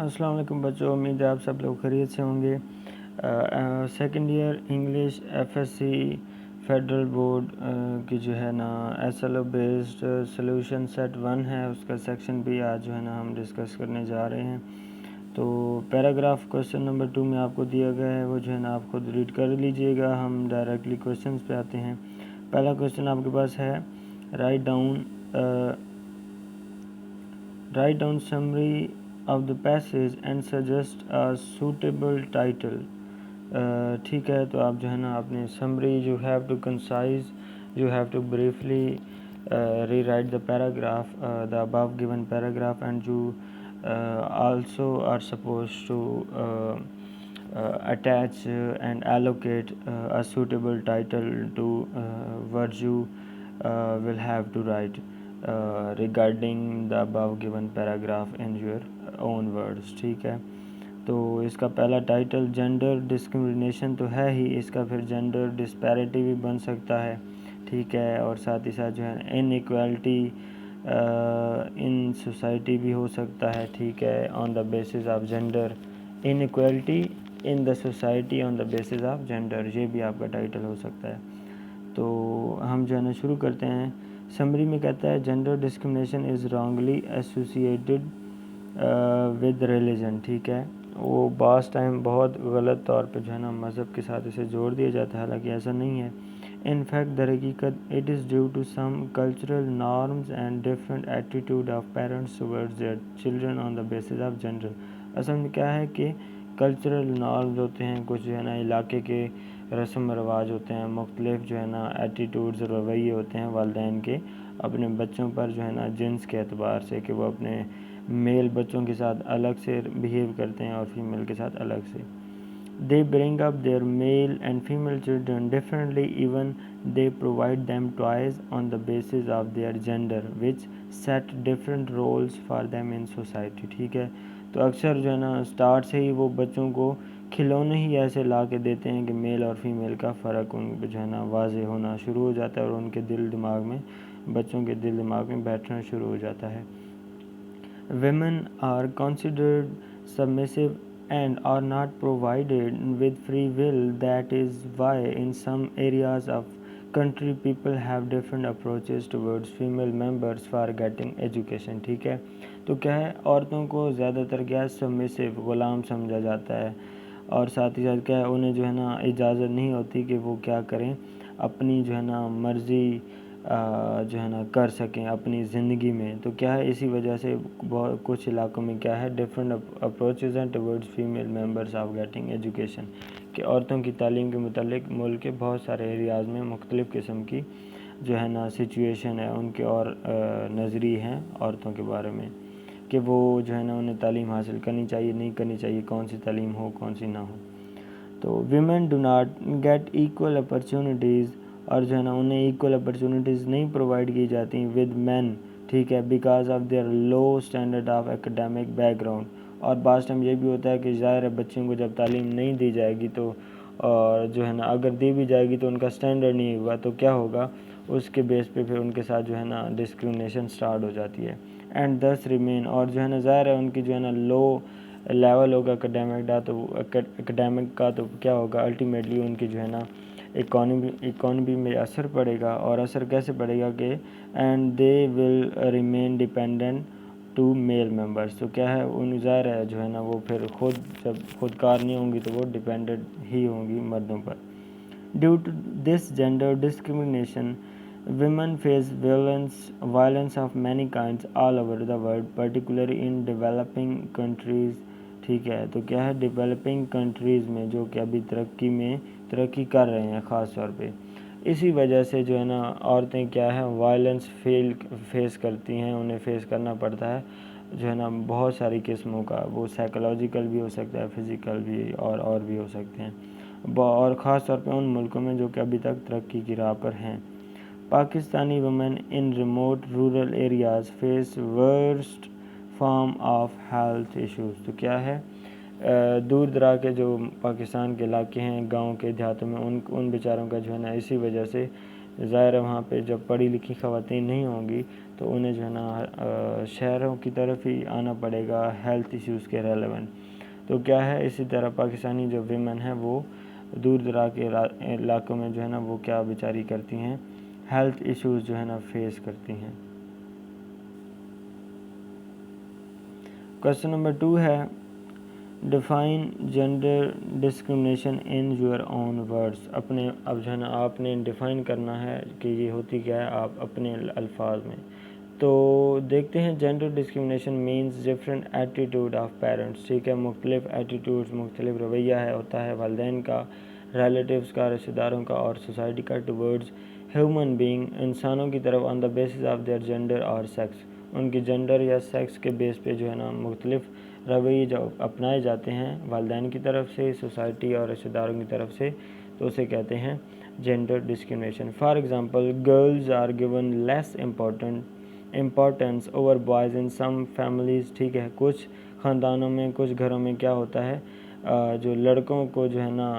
السلام علیکم بچوں، امید ہے آپ سب لوگ خیریت سے ہوں گے۔ Second year English F S C federal board کی جو ہے نا S L O based solution set 1 ہے، اس کا سیکشن بھی آج جو ہے نا ہم ڈسکس کرنے جا رہے ہیں۔ تو پیراگراف کوشچن نمبر 2 میں آپ کو دیا گیا ہے، وہ جو ہے نا آپ خود ریڈ کر لیجئے گا۔ ہم ڈائریکٹلی کوشچنز پہ آتے ہیں۔ پہلا کوشچن آپ کے پاس ہے، write down summary of the passage and suggest a suitable title۔ ٹھیک ہے، تو آپ جو ہے نا اپنے summary you have to concise, you have to briefly rewrite the paragraph, the above given paragraph, and you also are supposed to attach and allocate a suitable title to words you will have to write regarding the above given paragraph in your own words۔ ٹھیک ہے، تو اس کا پہلا title gender discrimination تو ہے ہی، اس کا پھر gender disparity بھی بن سکتا ہے۔ ٹھیک ہے، اور ساتھ ہی ساتھ جو ہے ان ایکویلٹی ان سوسائٹی بھی ہو سکتا ہے۔ ٹھیک ہے، on the basis of gender, inequality in the society on the basis of gender, یہ بھی آپ کا ٹائٹل ہو سکتا ہے۔ تو ہم جو ہے نا شروع کرتے ہیں۔ سمری میں کہتا ہے gender discrimination is wrongly associated with religion. ٹھیک ہے، وہ بعض ٹائم بہت غلط طور پہ جو ہے نا مذہب کے ساتھ اسے جوڑ دیا جاتا ہے، حالانکہ ایسا نہیں ہے۔ ان فیکٹ در حقیقت it is due to some cultural norms and different attitude of parents towards their children on the basis of gender. اصل میں کیا ہے کہ کلچرل نارمز ہوتے ہیں، کچھ جو ہے نا علاقے کے رسم و رواج ہوتے ہیں، مختلف جو ہے نا ایٹیٹیوڈز اور رویے ہوتے ہیں والدین کے اپنے بچوں پر جو ہے نا جنس کے اعتبار سے، کہ وہ اپنے میل بچوں کے ساتھ الگ سے بیہیو کرتے ہیں اور فیمیل کے ساتھ الگ سے۔ They bring up their male and female children differently, even they provide them toys on the basis of their gender, which set different roles for them in society۔ ٹھیک ہے، تو اکثر جو ہے نا اسٹارٹ سے ہی وہ بچوں کو کھلونے ہی ایسے لا کے دیتے ہیں کہ میل اور فیمیل کا فرق ان پہ جو ہے نا واضح ہونا شروع ہو جاتا ہے، اور ان کے بچوں کے دل دماغ میں بیٹھنا شروع ہو جاتا ہے۔ Women are considered submissive and are not provided with free will. That is why in some areas of country people have different approaches towards female members for getting education۔ ٹھیک ہے، تو کیا ہے، عورتوں کو زیادہ تر کیا ہے سبمسو، غلام سمجھا جاتا ہے، اور ساتھ ہی ساتھ کیا ہے انہیں جو ہے نا اجازت نہیں ہوتی کہ وہ کیا کریں، اپنی جو ہے نا مرضی جو ہے نا کر سکیں اپنی زندگی میں۔ تو کیا ہے اسی وجہ سے کچھ علاقوں میں کیا ہے ڈفرینٹ اپروچز ہیں towards female members of getting education, کہ عورتوں کی تعلیم کے متعلق ملک کے بہت سارے ایریاز میں مختلف قسم کی جو ہے نا سچویشن ہے، ان کے اور نظریے ہیں عورتوں کے بارے میں، کہ وہ جو ہے نا انہیں تعلیم حاصل کرنی چاہیے نہیں کرنی چاہیے، کون سی تعلیم ہو کون سی نہ ہو۔ تو women do not get equal opportunities, اور جو ہے نا انہیں ایکول اپرچونیٹیز نہیں پرووائڈ کی جاتی ود مین۔ ٹھیک ہے، because of their low standard of academic background, اور بعض ٹائم یہ بھی ہوتا ہے کہ ظاہر ہے بچوں کو جب تعلیم نہیں دی جائے گی تو اور جو ہے نا اگر دی بھی جائے گی تو ان کا اسٹینڈرڈ نہیں ہوا تو کیا ہوگا، اس کے بیس پہ پھر ان کے ساتھ جو ہے نا ڈسکرمنیشن سٹارٹ ہو جاتی ہے۔ اینڈ دس ریمین، اور جو ہے نا ظاہر ہے ان کی جو ہے نا لو لیول ہوگا اکیڈیمک کا، تو کیا ہوگا الٹیمیٹلی ان کی جو ہے نا اکانومی میں اثر پڑے گا، اور اثر کیسے پڑے گا کہ and they will remain dependent to male members. تو کیا ہے ان ظاہر ہے جو ہے نا وہ پھر جب خود کار نہیں ہوں گی تو وہ ڈیپینڈنٹ ہی ہوں گی مردوں پر۔ Due to this gender discrimination women face violence of many kinds all over the world, particularly in developing countries۔ ٹھیک ہے، تو کیا ہے ڈیولپنگ کنٹریز میں جو کہ ابھی ترقی کر رہے ہیں خاص طور پہ، اسی وجہ سے جو ہے نا عورتیں کیا ہے وائلنس فیس کرتی ہیں، انہیں فیس کرنا پڑتا ہے جو ہے نا بہت ساری قسموں کا، وہ سائیکولوجیکل بھی ہو سکتا ہے، فزیکل بھی، اور بھی ہو سکتے ہیں، اور خاص طور پہ ان ملکوں میں جو کہ ابھی تک ترقی کی راہ پر ہیں۔ Pakistani woman in remote rural areas face worst form of health issues. تو کیا ہے دور دراز کے جو پاکستان کے علاقے ہیں، گاؤں کے دیہاتوں میں، ان بیچاروں کا جو ہے نا اسی وجہ سے ظاہر ہے وہاں پہ جب پڑھی لکھی خواتین نہیں ہوں گی تو انہیں جو ہے نا شہروں کی طرف ہی آنا پڑے گا ہیلتھ ایشوز کے ریلیونٹ. تو کیا ہے اسی طرح پاکستانی جو ویمن ہیں وہ دور دراز کے علاقوں میں جو ہے نا وہ کیا بیچاری کرتی ہیں, ہیلتھ ایشوز جو ہے نا فیس کرتی ہیں. کویسچن نمبر 2 ہے define gender discrimination in your own words. اب جو ہے نا آپ نے ڈیفائن کرنا ہے کہ یہ ہوتی کیا ہے آپ اپنے الفاظ میں. تو دیکھتے ہیں gender discrimination means different attitude of parents. ٹھیک ہے, مختلف ایٹیٹیوڈز, مختلف رویہ ہوتا ہے والدین کا, ریلیٹیوز کا, رشتہ داروں کا اور سوسائٹی کا ٹورڈز ہیومن بینگ, انسانوں کی طرف on the basis of their gender اور سیکس. ان کی جینڈر یا سیکس کے بیس پہ جو ہے نا مختلف رویے جو اپنائے جاتے ہیں والدین کی طرف سے, سوسائٹی اور رشتہ داروں کی طرف سے, تو اسے کہتے ہیں gender discrimination. For example girls are given less importance over boys in some families. ٹھیک ہے, کچھ خاندانوں میں, کچھ گھروں میں کیا ہوتا ہے جو لڑکوں کو جو ہے نا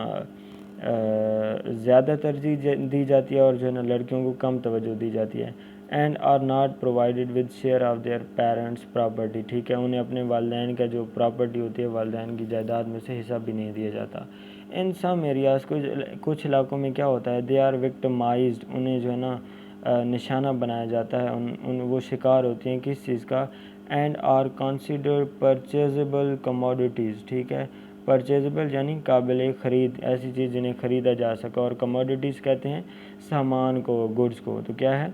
زیادہ ترجیح دی جاتی ہے اور جو ہے نا لڑکیوں کو کم توجہ دی جاتی ہے. And are not provided with share of their parents property. ٹھیک ہے, انہیں اپنے والدین کا جو پراپرٹی ہوتی ہے والدین کی جائیداد میں سے حصہ بھی نہیں دیا جاتا. ان سم ایریاز کچھ علاقوں میں کیا ہوتا ہے دے آر وکٹمائزڈ. انہیں جو ہے نا نشانہ بنایا جاتا ہے, وہ شکار ہوتی ہیں کس چیز کا, اینڈ آر کنسیڈرڈ پرچیزیبل کموڈیٹیز. ٹھیک ہے, پرچیزیبل یعنی قابل خرید, ایسی چیز جنہیں خریدا جا سکے, اور کموڈیٹیز کہتے ہیں سامان کو, گڈس کو. تو کیا ہے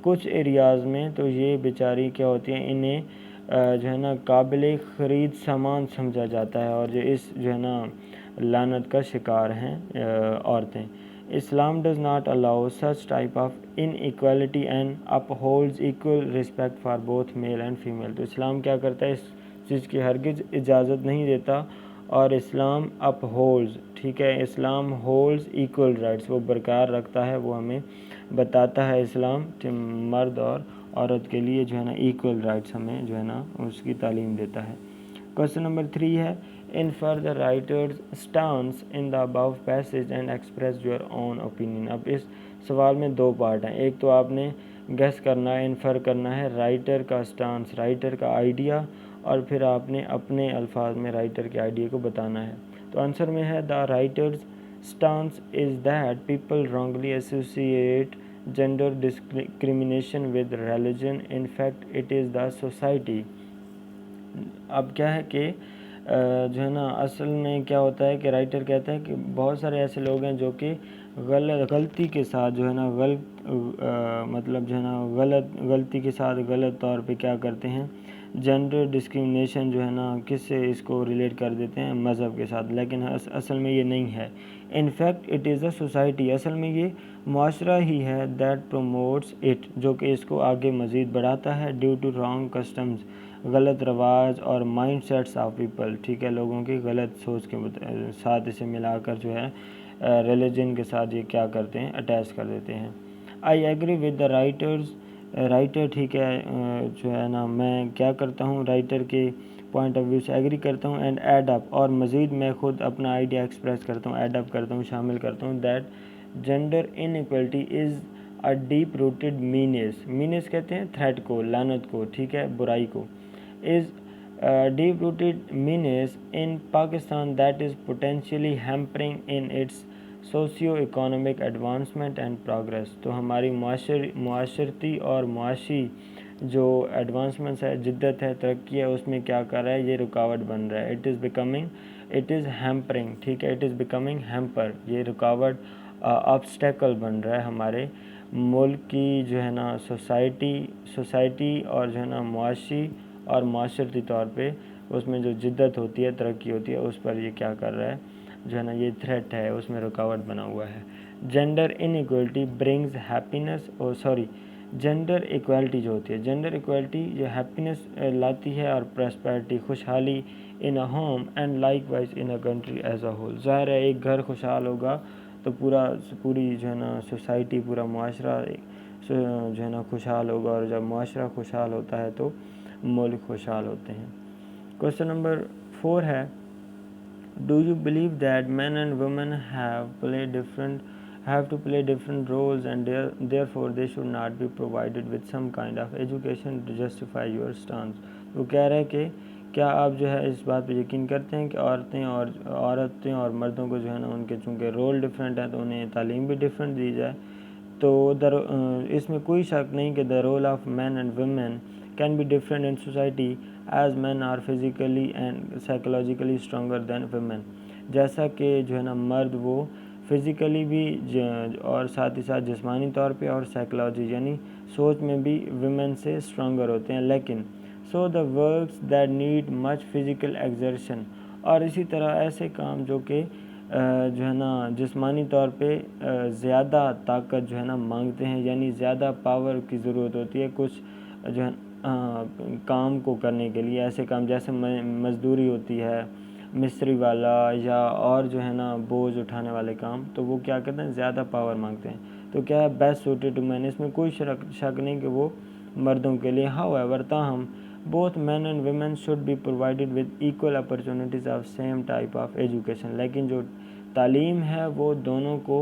کچھ ایریاز میں تو یہ بیچاری کیا ہوتی ہیں انہیں جو ہے نا قابل خرید سامان سمجھا جاتا ہے, اور جو اس جو ہے نا لعنت کا شکار ہیں عورتیں. Islam does not allow such type of in equality and up holds equal respect for both male and female. تو اسلام کیا کرتا ہے اس چیز کی ہرگز اجازت نہیں دیتا, اور اسلام اپ ہولڈز, ٹھیک ہے, اسلام ہولڈز ایکول رائٹس, وہ برقرار رکھتا ہے, وہ ہمیں بتاتا ہے اسلام کہ مرد اور عورت کے لیے جو ہے نا ایکول رائٹس ہمیں جو ہے نا اس کی تعلیم دیتا ہے. کویسچن نمبر 3 ہے infer the writer's stance in the above passage and express your own opinion. اب اس سوال میں 2 پارٹ ہیں, ایک تو آپ نے گیس کرنا ہے, انفر کرنا ہے رائٹر کا اسٹانس, رائٹر کا آئیڈیا, اور پھر آپ نے اپنے الفاظ میں رائٹر کے آئیڈیا کو بتانا ہے. تو آنسر میں ہے the writer's stance is that people wrongly associate gender discrimination with religion, in fact it is the society. اب کیا ہے کہ جو ہے نا اصل میں کیا ہوتا ہے کہ رائٹر کہتا ہے کہ بہت سارے ایسے لوگ ہیں جو کہ غلطی کے ساتھ جو ہے نا مطلب جو ہے نا غلطی کے ساتھ غلط طور پہ کیا کرتے ہیں جینڈر ڈسکرمنیشن جو ہے نا کس سے اس کو ریلیٹ کر دیتے ہیں مذہب کے ساتھ, لیکن اصل میں یہ نہیں ہے. ان fact it is a society, اصل میں یہ معاشرہ ہی ہے دیٹ پروموٹس اٹ, جو کہ اس کو آگے مزید بڑھاتا ہے, ڈیو ٹو رانگ کسٹمز, غلط رواج اور مائنڈ سیٹس آف پیپل. ٹھیک ہے, لوگوں کی غلط سوچ کے ساتھ اسے ملا کر جو ہے ریلیجن کے ساتھ یہ کیا کرتے ہیں اٹیچ کر دیتے ہیں. I agree with the writer. ٹھیک ہے, جو ہے نا میں کیا کرتا ہوں رائٹر کے پوائنٹ آف ویو سے ایگری کرتا ہوں, اینڈ ایڈ اپ, اور مزید میں خود اپنا آئیڈیا ایکسپریس کرتا ہوں, ایڈ اپ کرتا ہوں, شامل کرتا ہوں, that gender inequality is a deep rooted means کہتے ہیں تھریٹ کو, لعنت کو, ٹھیک ہے, برائی کو, is deep rooted menace in Pakistan that is potentially hampering in its socio-economic advancement and progress. تو ہماری معاشرتی اور معاشی جو ایڈوانسمنٹس ہے, جدت ہے, ترقی ہے, اس میں کیا کر رہا ہے یہ رکاوٹ بن رہا ہے. It is hampering. ٹھیک ہے, اٹ از بیکمنگ ہیمپر, یہ رکاوٹ آبسٹیکل بن رہا ہے ہمارے ملک کی جو ہے نا سوسائٹی اور جو ہے نا معاشی اور معاشرتی طور پہ اس میں جو جدت ہوتی ہے, ترقی ہوتی ہے, اس پر یہ کیا کر رہا ہے جو ہے نا یہ تھریٹ ہے, اس میں رکاوٹ بنا ہوا ہے. جینڈر ان equality brings happiness, gender equality جو ہوتی ہے, جینڈر ایکویلٹی جو ہیپینس لاتی ہے اور پراسپیرٹی, خوشحالی, in a home and likewise in a country as a whole. ظاہر ہے ایک گھر خوشحال ہوگا تو پوری جو ہے نا سوسائٹی, پورا معاشرہ جو ہے نا خوشحال ہوگا, اور جب معاشرہ خوشحال ہوتا ہے تو ملک خوشحال ہوتے ہیں. کویسچن نمبر 4 ہے do you believe that man and woman have have to play different roles, and therefore they should not be provided with some kind of education to justify your stance. وہ کہہ رہے کہ کیا آپ جو ہے اس بات پہ یقین کرتے ہیں کہ عورتیں اور مردوں کو جو ہے نا ان کے چونکہ رول ڈفرینٹ ہیں تو انہیں تعلیم بھی ڈفرینٹ دی جائے. تو اس میں کوئی شک نہیں کہ the role of men and women can be different in society as men are physically and psychologically stronger than women. جیسا کہ جو ہے نا مرد وہ فزیکلی بھی اور ساتھ ہی ساتھ جسمانی طور پہ اور سائیکولوجی یعنی سوچ میں بھی ویمن سے اسٹرانگر ہوتے ہیں. لیکن so the works that need much physical exertion, اور اسی طرح ایسے کام جو کہ جو ہے نا جسمانی طور پہ زیادہ طاقت جو ہے نا مانگتے ہیں، یعنی زیادہ پاور کی ضرورت ہوتی ہے کچھ جو ہے کام کو کرنے کے لیے. ایسے کام جیسے مزدوری ہوتی ہے، مستری والا یا اور جو ہے نا بوجھ اٹھانے والے کام، تو وہ کیا کرتے ہیں زیادہ پاور مانگتے ہیں. تو کیا ہے بیسٹ سوٹیڈ ٹو مین، اس میں کوئی شک نہیں کہ وہ مردوں کے لیے. ہاؤ ایور تاہم both men and women should be provided with equal opportunities of same type of education. لیکن جو تعلیم ہے وہ دونوں کو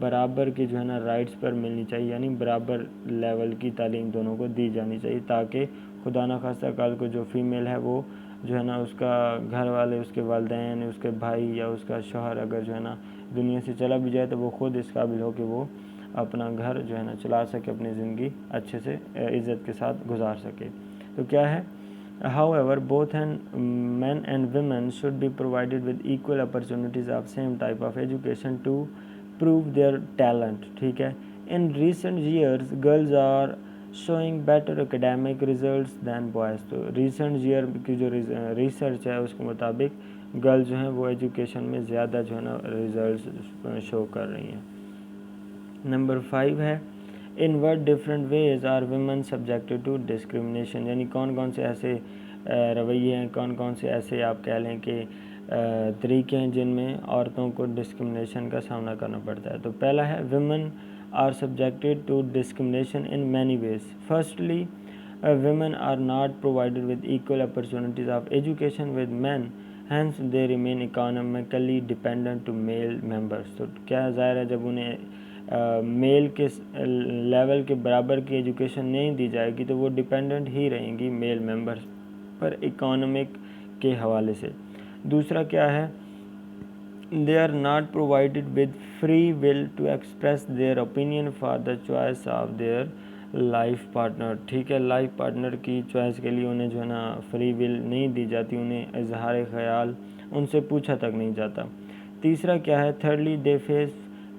برابر کی جو ہے نا رائٹس پر ملنی چاہیے، یعنی برابر لیول کی تعلیم دونوں کو دی جانی چاہیے، تاکہ خدا نخواستہ کل کو جو فیمیل ہے وہ جو ہے نا اس کا گھر والے، اس کے والدین، اس کے بھائی یا اس کا شوہر اگر جو ہے نا دنیا سے چلا بھی جائے تو وہ خود اس قابل ہو کہ وہ اپنا گھر جو ہے نا چلا سکے، اپنی زندگی اچھے سے عزت کے ساتھ گزار سکے. تو کیا ہے however both men and women should be provided with equal opportunities of same type of education to prove their talent. ٹھیک ہے. in recent years girls are showing better academic results than boys. تو recent year کی جو research ہے اس کے مطابق girl جو ہیں وہ ایجوکیشن میں زیادہ جو ہے نا ریزلٹس شو کر رہی ہیں. نمبر 5 ہے in what different ways are women subjected to discrimination. یعنی کون سے ایسے رویے ہیں، کون سے ایسے آپ کہہ لیں کہ طریقے ہیں جن میں عورتوں کو ڈسکرمنیشن کا سامنا کرنا پڑتا ہے. تو پہلا ہے women are subjected to discrimination in many ways. Firstly, women are not provided with equal opportunities of education with men, hence they remain economically dependent to male members. تو کیا ظاہر ہے جب انہیں میل کے لیول کے برابر کی ایجوکیشن نہیں دی جائے گی تو وہ ڈپینڈنٹ ہی رہیں گی میل ممبرس پر اکانومک کے حوالے سے. دوسرا کیا ہے they are not provided with free will to express their opinion for the choice of their life partner. ٹھیک ہے، لائف پارٹنر کی چوائس کے لیے انہیں جو ہے نا فری ول نہیں دی جاتی، انہیں اظہار خیال ان سے پوچھا تک نہیں جاتا. تیسرا کیا ہے thirdly they face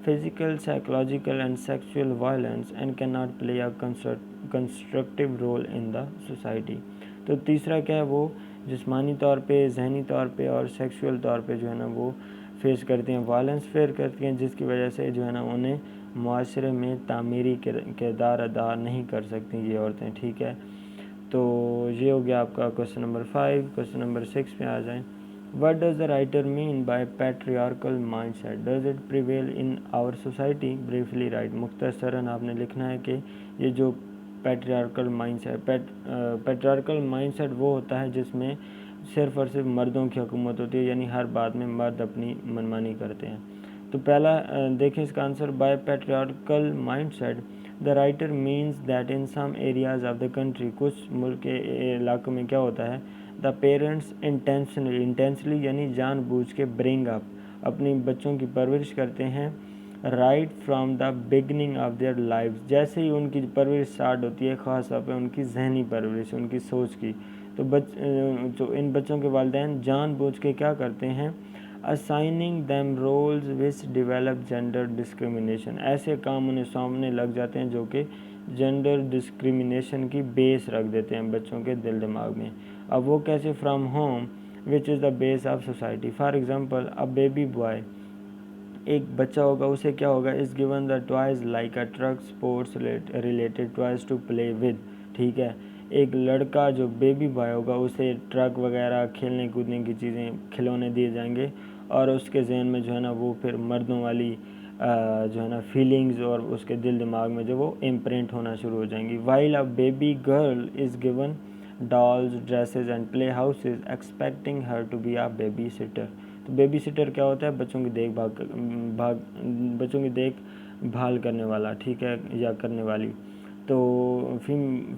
physical, psychological and sexual violence and cannot play a constructive role in the society. تو تیسرا کیا ہے وہ جسمانی طور پہ، ذہنی طور پہ اور سیکشول طور پہ جو ہے نا وہ فیس کرتی ہیں، وائلنس فیس کرتی ہیں، جس کی وجہ سے جو ہے نا انہیں معاشرے میں تعمیری کردار ادا نہیں کر سکتی یہ عورتیں. ٹھیک ہے، تو یہ ہو گیا آپ کا کوسچن نمبر 5. کوسچن نمبر 6 پہ آ جائیں. What does the writer mean by patriarchal mindset? Does it prevail in our society? Briefly write. مختصراً آپ نے لکھنا ہے کہ یہ جو پیٹریارکل مائنڈ سیٹ وہ ہوتا ہے جس میں صرف اور صرف مردوں کی حکومت ہوتی ہے، یعنی ہر بات میں مرد اپنی منمانی کرتے ہیں. تو پہلا دیکھیں اس کا answer by patriarchal mind set the writer means that in some areas of the country, کچھ ملک کے علاقوں میں کیا ہوتا ہے دا پیرنٹس انٹینسلی یعنی جان بوجھ کے برنگ اپ اپنی بچوں کی پرورش کرتے ہیں right from the beginning of their life. جیسے ہی ان کی پرورش اسٹارٹ ہوتی ہے، خاص طور پہ ان کی ذہنی پرورش، ان کی سوچ کی، تو ان بچوں کے والدین جان بوجھ کے کیا کرتے ہیں assigning them roles which develop gender discrimination. ایسے کام انہیں سامنے لگ جاتے ہیں جو کہ جینڈر ڈسکریمنیشن کی بیس رکھ دیتے ہیں بچوں کے دل دماغ میں. اب وہ کیسے from home which is the base of society. For example a baby boy, ایک بچہ ہوگا، اسے کیا ہوگا is given the toys like a truck sports related toys to play with. ٹھیک ہے، ایک لڑکا جو بیبی بوائے ہوگا اسے ٹرک وغیرہ کھیلنے کودنے کی چیزیں کھلونے دیے جائیں گے اور اس کے ذہن میں جو ہے نا وہ پھر مردوں والی جو ہے نا فیلنگز اور اس کے دل دماغ میں جو وہ امپرنٹ ہونا شروع ہو جائیں گی. While a baby girl is given dolls dresses and play houses expecting her to be a baby sitter. تو بیبی سٹر کیا ہوتا ہے؟ بچوں کی دیکھ بھال کرنے والا، ٹھیک ہے، یا کرنے والی. تو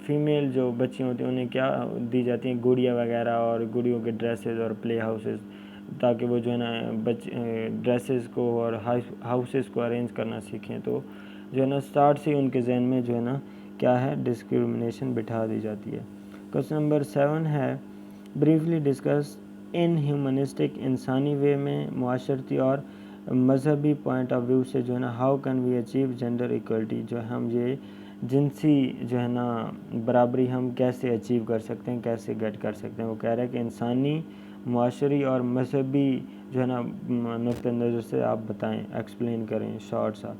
فیمیل جو بچیاں ہوتی ہیں انہیں کیا دی جاتی ہیں؟ گڑیا وغیرہ اور گڑیوں کے ڈریسز اور پلے ہاؤسز، تاکہ وہ جو ہے نا ڈریسز کو اور ہاؤسز کو ارینج کرنا سیکھیں. تو جو ہے نا اسٹارٹ سے ان کے ذہن میں جو ہے نا کیا ہے؟ ڈسکرمنیشن بٹھا دی جاتی ہے. کویشچن نمبر 7 ہے بریفلی ڈسکس ان ہیومنسٹک، انسانی وے میں، معاشرتی اور مذہبی پوائنٹ آف ویو سے جو ہے نا how can we achieve gender equality, جو ہم یہ جنسی جو ہے نا برابری ہم کیسے اچیو کر سکتے ہیں، کیسے گیٹ کر سکتے ہیں. وہ کہہ رہے ہیں کہ انسانی، معاشری اور مذہبی جو ہے نا نقطہ نظر سے آپ بتائیں، ایکسپلین کریں شارٹ سا.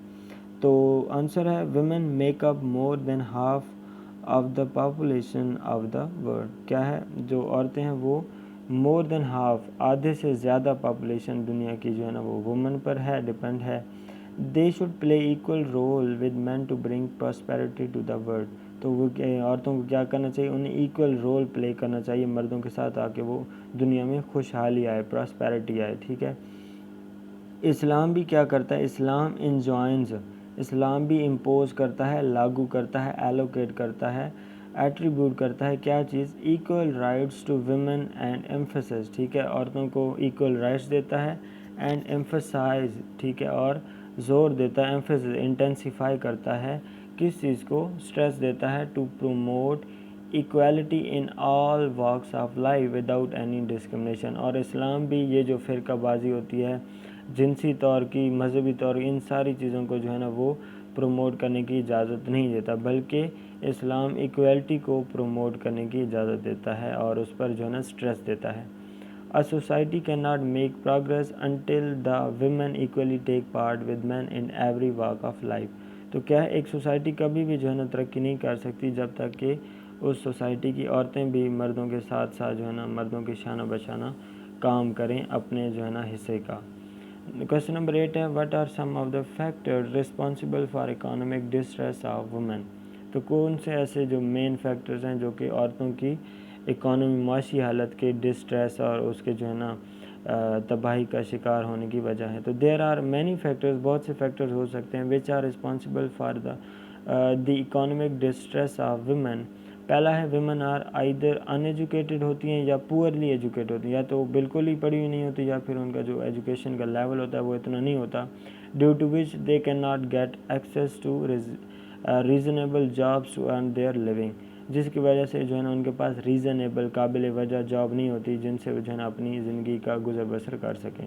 تو آنسر ہے women make up more than half of the population of the world. کیا ہے؟ جو عورتیں ہیں وہ مور دین ہاف، آدھے سے زیادہ پاپولیشن دنیا کی جو ہے نا وہ وومن پر ہے، ڈپینڈ ہے. They should play equal role with men to bring prosperity to the world. تو وہ عورتوں کو کیا کرنا چاہیے؟ انہیں ایکول رول پلے کرنا چاہیے مردوں کے ساتھ، تاکہ وہ دنیا میں خوشحالی آئے، پراسپیرٹی آئے، ٹھیک ہے. اسلام بھی کیا کرتا ہے؟ اسلام انجوائنز، اسلام بھی امپوز کرتا ہے، لاگو کرتا ہے، ایلوکیٹ کرتا ہے، ایٹریبیوٹ کرتا ہے کیا چیز؟ Equal rights to women and emphasis, ٹھیک ہے، عورتوں کو ایکول رائٹس دیتا ہے، اینڈ ایمفسائز، ٹھیک ہے، اور زور دیتا ہے، ایمفسس انٹینسیفائی کرتا ہے کس چیز کو؟ اسٹریس دیتا ہے، to promote equality in all walks of life without any discrimination. اور اسلام بھی یہ جو فرقہ بازی ہوتی ہے جنسی طور کی، مذہبی طور کی، ان ساری چیزوں کو جو ہے نا وہ پروموٹ کرنے کی اجازت نہیں دیتا، بلکہ اسلام ایکویلٹی کو پروموٹ کرنے کی اجازت دیتا ہے اور اس پر جو ہے نا اسٹریس دیتا ہے. A society cannot make progress until the women equally take part with men in every walk of life. تو کیا ہے؟ ایک سوسائٹی کبھی بھی جو ہے نا ترقی نہیں کر سکتی جب تک کہ اس سوسائٹی کی عورتیں بھی مردوں کے ساتھ ساتھ جو ہے نا مردوں کے شانہ بشانہ کام کریں اپنے جو ہے نا حصے کا. کویشچن نمبر 8 ہے what are some of the factors responsible for economic distress of women. تو کون سے ایسے جو مین فیکٹرز ہیں جو کہ عورتوں کی اکانومی، معاشی حالت کے ڈسٹریس اور اس کے جو ہے نا تباہی کا شکار ہونے کی وجہ ہے. تو دیر آر مینی فیکٹرز، بہت سے فیکٹرز ہو سکتے ہیں which are responsible for the economic distress of women. پہلا ہے women are either uneducated ہوتی ہیں یا پورلی ایجوکیٹ ہوتی ہیں، یا تو بالکل ہی پڑھی ہوئی نہیں ہوتی یا پھر ان کا جو ایجوکیشن کا لیول ہوتا ہے وہ اتنا نہیں ہوتا. Due to which they can not get access to reasonable jobs to earn their living, جس کی وجہ سے جو ہے نا ان کے پاس ریزنیبل، قابل وجہ جاب نہیں ہوتی جن سے وہ جو ہے نا اپنی زندگی کا گزر بسر کر سکیں.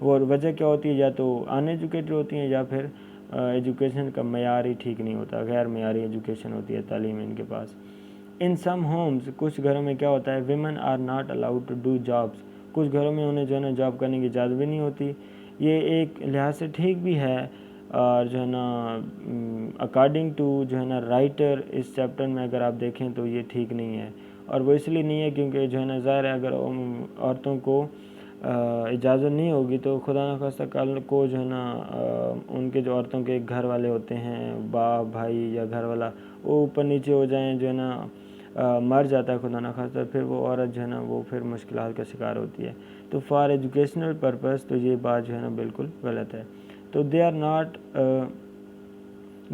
اور وجہ کیا ہوتی ہے؟ یا تو ان ایجوکیٹڈ ہوتی ہیں یا پھر ایجوکیشن کا معیار ہی ٹھیک نہیں ہوتا، غیر معیاری ایجوکیشن ہوتی ہے، تعلیم ان کے پاس. ان سم ہومز، کچھ گھروں میں کیا ہوتا ہے؟ Women are not allowed to do jobs, کچھ گھروں میں انہیں جو ہے نا جاب کرنے کی اجازت بھی نہیں ہوتی. یہ ایک لحاظ سے ٹھیک بھی ہے اور جو ہے نا اکارڈنگ ٹو جو ہے نا رائٹر اس چیپٹر میں اگر آپ دیکھیں تو یہ ٹھیک نہیں ہے. اور وہ اس لیے نہیں ہے کیونکہ جو ہے نا ظاہر ہے اگر عورتوں کو اجازت نہیں ہوگی تو خدا نخواستہ کل کو جو ہے نا ان کے جو عورتوں کے گھر والے ہوتے ہیں، باپ، بھائی یا گھر والا، وہ اوپر نیچے ہو جائیں، جو ہے نا مر جاتا ہے خدا نخواستہ، پھر وہ عورت جو ہے نا وہ پھر مشکلات کا شکار ہوتی ہے. تو فار ایجوکیشنل پرپز تو یہ بات جو ہے نا بالکل غلط ہے. تو دے آر ناٹ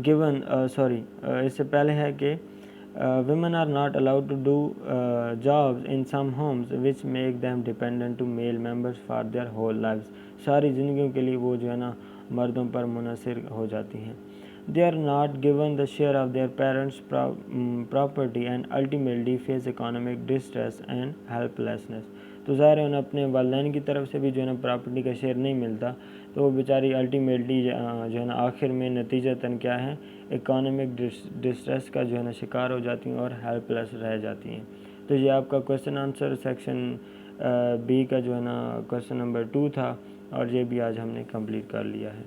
گیون اس سے پہلے ہے کہ women are not allowed to do jobs in some homes which make them dependent to male members for their whole lives. ساری زندگیوں کے لیے وہ جو ہے نا مردوں پر منحصر ہو جاتی ہیں. They are not given the share of their parents' property and ultimately face economic distress and helplessness. تو ظاہر ہے انہیں اپنے والدین کی طرف سے بھی جو ہے نا پراپرٹی کا شیئر نہیں ملتا، تو وہ بیچاری الٹیمیٹلی جو ہے نا آخر میں نتیجتاً کیا ہے؟ اکانومک ڈسٹریس کا جو ہے نا شکار ہو جاتی ہیں اور ہیلپ لیس رہ جاتی ہیں. تو یہ آپ کا کویشچن آنسر سیکشن بی کا جو ہے نا کویشچن نمبر 2 تھا، اور یہ بھی آج ہم نے کمپلیٹ کر لیا ہے.